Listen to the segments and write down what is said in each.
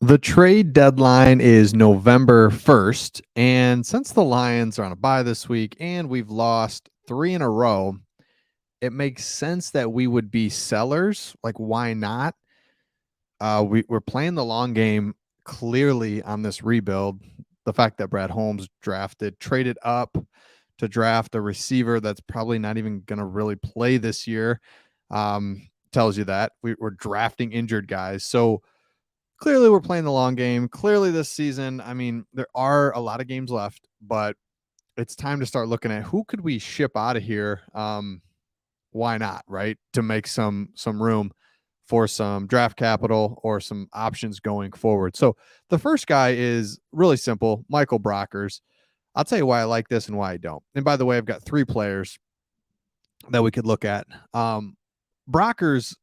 The trade deadline is November 1st. And since the Lions are on a bye this week and we've lost three in a row, it makes sense that we would be sellers. Like, why not? We're playing the long game clearly on this rebuild. The fact that Brad Holmes traded up to draft a receiver that's probably not even going to really play this year tells you that we're drafting injured guys. So, clearly we're playing the long game. Clearly this season, I mean, there are a lot of games left, but it's time to start looking at who could we ship out of here. Why not, right? To make some room for some draft capital or some options going forward. So the first guy is really simple, Michael Brockers. I'll tell you why I like this and why I don't. And by the way, I've got three players that we could look at. Brockers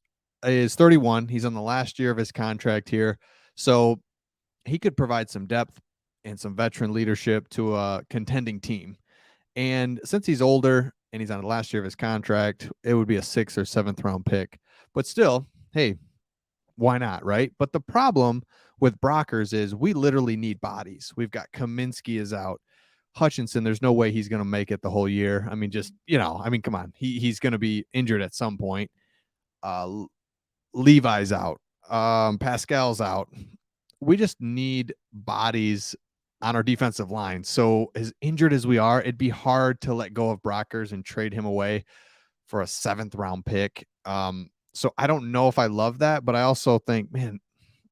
is 31. He's on the last year of his contract here. So he could provide some depth and some veteran leadership to a contending team. And since he's older and he's on the last year of his contract, it would be a 6th or 7th round pick. But still, hey, why not, right? But the problem with Brockers is we literally need bodies. We've got Kaminsky is out. Hutchinson, there's no way he's going to make it the whole year. I mean, come on. He's going to be injured at some point. Uh, Levi's out. Pascal's out. We just need bodies on our defensive line. So as injured as we are, it'd be hard to let go of Brockers and trade him away for a 7th round pick. So I don't know if I love that, but I also think, man,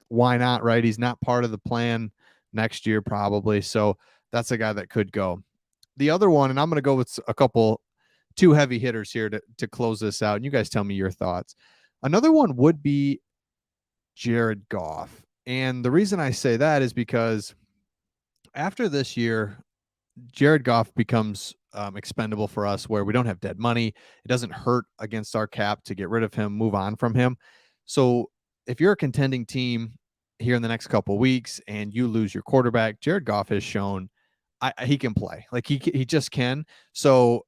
why not, right? He's not part of the plan next year, probably. So that's a guy that could go. The other one, and I'm going to go with two heavy hitters here to close this out. And you guys tell me your thoughts. Another one would be Jared Goff. And the reason I say that is because after this year, Jared Goff becomes expendable for us where we don't have dead money. It doesn't hurt against our cap to get rid of him, move on from him. So if you're a contending team here in the next couple of weeks and you lose your quarterback, Jared Goff has shown he can play. Like he just can. So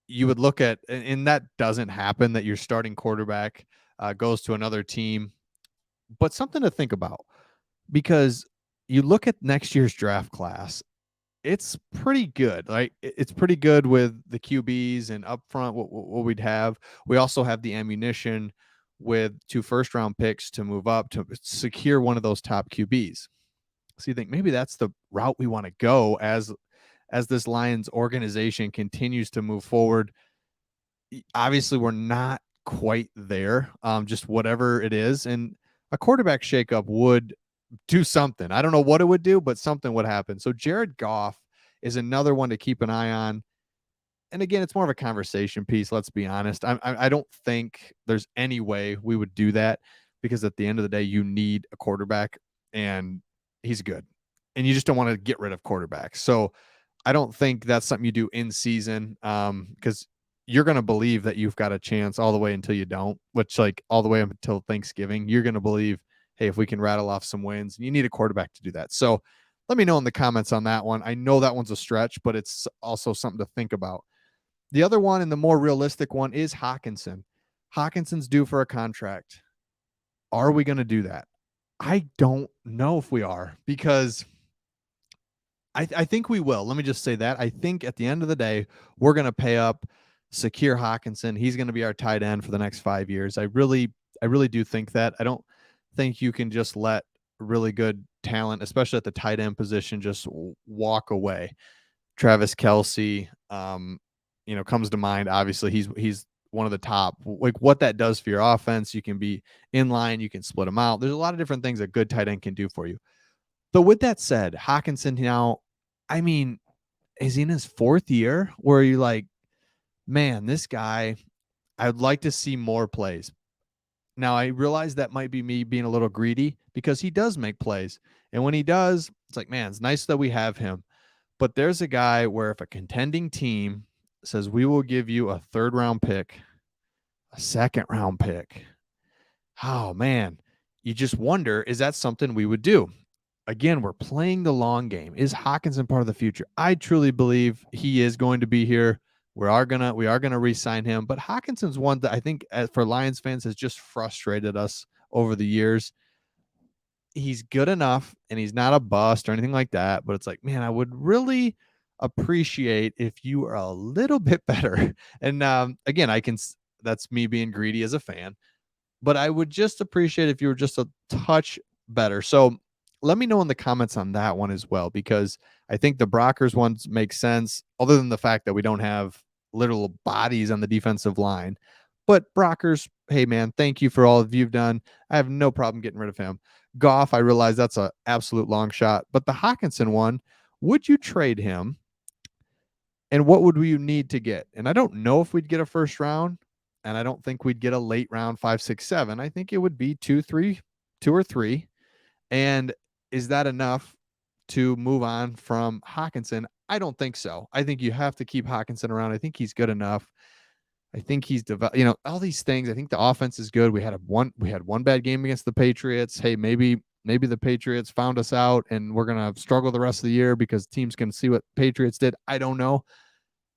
you would look at, and that doesn't happen, that your starting quarterback goes to another team. But something to think about, because you look at next year's draft class, it's pretty good. Right? It's pretty good with the QBs and up front what we'd have. We also have the ammunition with 2 first-round picks to move up to secure one of those top QBs. So you think maybe that's the route we want to go as this Lions organization continues to move forward. Obviously, we're not quite there. Just whatever it is, and a quarterback shakeup would do something. I don't know what it would do, but something would happen. So Jared Goff is another one to keep an eye on. And again, it's more of a conversation piece. Let's be honest. I don't think there's any way we would do that, because at the end of the day, you need a quarterback, and he's good, and you just don't want to get rid of quarterbacks. So I don't think that's something you do in season, because you're going to believe that you've got a chance all the way until you don't, which, like, all the way up until Thanksgiving, you're going to believe, hey, if we can rattle off some wins, you need a quarterback to do that. So let me know in the comments on that one. I know that one's a stretch, but it's also something to think about. The other one, and the more realistic one, is Hockenson. Hockenson's due for a contract. Are we going to do that? I don't know if we are, because I think we will. Let me just say that. I think at the end of the day, we're going to pay up, secure Hockenson. He's going to be our tight end for the next 5 years. I really do think that. I don't think you can just let really good talent, especially at the tight end position, just walk away. Travis Kelce, comes to mind. Obviously, he's one of the top. Like, what that does for your offense, you can be in line, you can split them out. There's a lot of different things a good tight end can do for you. But with that said, Hockenson now, I mean, is he in his 4th year where you're like, man, this guy, I would like to see more plays. Now, I realize that might be me being a little greedy, because he does make plays. And when he does, it's like, man, it's nice that we have him. But there's a guy where if a contending team says, we will give you a 3rd round pick, a 2nd round pick, oh, man, you just wonder, is that something we would do? Again, we're playing the long game. Is Hockenson part of the future? I truly believe he is going to be here. We are gonna re-sign him. But Hawkinson's one that I think, for Lions fans, has just frustrated us over the years. he's good enough and he's not a bust or anything like that. But it's like, man, I would really appreciate if you are a little bit better. And again, that's me being greedy as a fan, but I would just appreciate if you were just a touch better. So let me know in the comments on that one as well, because I think the Brockers ones make sense, other than the fact that we don't have literal bodies on the defensive line. But Brockers, hey man, thank you for all of you've done. I have no problem getting rid of him. Goff, I realize that's an absolute long shot, but the Hawkinson one, would you trade him? And what would we need to get? And I don't know if we'd get a first round, and I don't think we'd get a late round 5, 6, 7. I think it would be 2 or 3. And is that enough to move on from Hawkinson? I don't think so. I think you have to keep Hawkinson around. I think he's good enough. I think he's developed, all these things. I think the offense is good. We had one bad game against the Patriots. Hey, maybe the Patriots found us out and we're gonna struggle the rest of the year because teams can see what Patriots did. I don't know,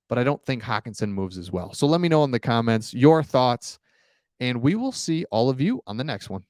but I don't think Hawkinson moves as well. So let me know in the comments your thoughts, and we will see all of you on the next one.